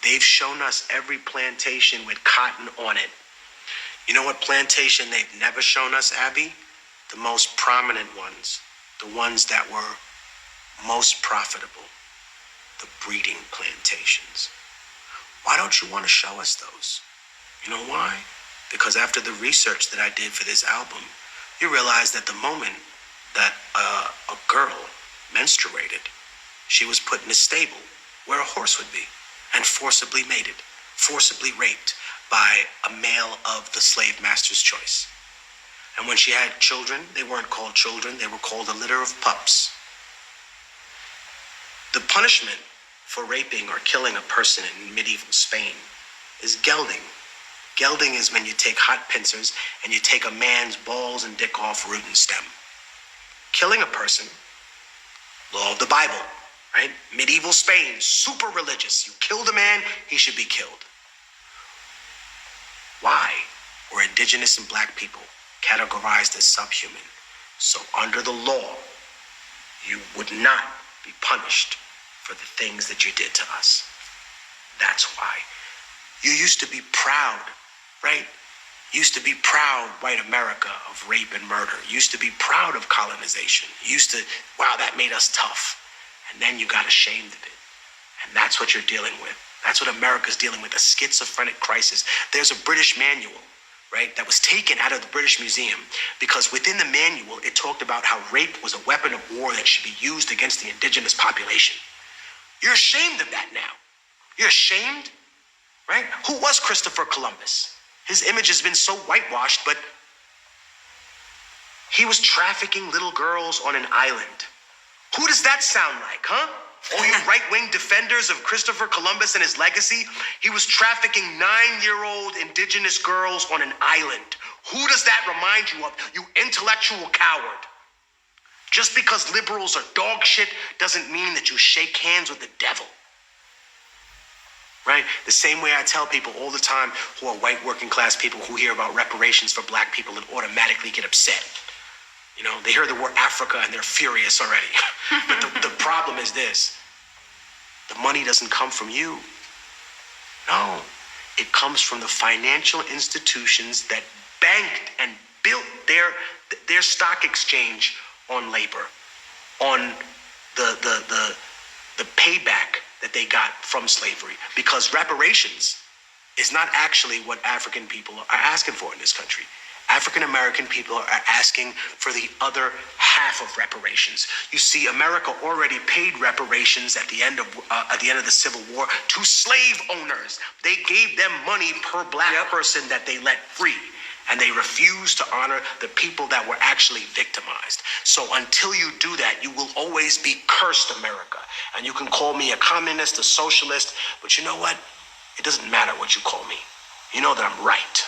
They've shown us every plantation with cotton on it. You know what plantation they've never shown us, Abby? The most prominent ones, the ones that were most profitable, the breeding plantations. Why don't you want to show us those? You know why? Because after the research that I did for this album, you realize that the moment that a girl menstruated, she was put in a stable where a horse would be and forcibly mated, forcibly raped by a male of the slave master's choice. And when she had children, they weren't called children, they were called a litter of pups. The punishment for raping or killing a person in medieval Spain is gelding. Gelding is when you take hot pincers and you take a man's balls and dick off root and stem. Killing a person, law of the Bible, right? Medieval Spain, super religious. You killed a man, he should be killed. Why were indigenous and black people categorized as subhuman? So under the law, you would not be punished for the things that you did to us. That's why. You used to be proud, right? Used to be proud, white America, of rape and murder. Used to be proud of colonization. Used to, wow, that made us tough. And then you got ashamed of it. And that's what you're dealing with. That's what America's dealing with, a schizophrenic crisis. There's a British manual, right, that was taken out of the British Museum because within the manual, it talked about how rape was a weapon of war that should be used against the indigenous population. You're ashamed of that now. You're ashamed, right? Who was Christopher Columbus? His image has been so whitewashed, but he was trafficking little girls on an island. Who does that sound like, huh? All you right-wing defenders of Christopher Columbus and his legacy, he was trafficking 9-year-old indigenous girls on an island. Who does that remind you of, you intellectual coward? Just because liberals are dog shit doesn't mean that you shake hands with the devil. Right? The same way I tell people all the time who are white working class people who hear about reparations for black people and automatically get upset. You know, they hear the word Africa and they're furious already. But the problem is this. The money doesn't come from you. No, it comes from the financial institutions that banked and built their stock exchange on labor, on the payback that they got from slavery. Because reparations is not actually what African people are asking for in this country. African American people are asking for the other half of reparations. You see, America already paid reparations at the end of the Civil War to slave owners. They gave them money per black person that they let free. And they refused to honor the people that were actually victimized. So until you do that, you will always be cursed, America. And you can call me a communist, a socialist, but you know what? It doesn't matter what you call me. You know that I'm right.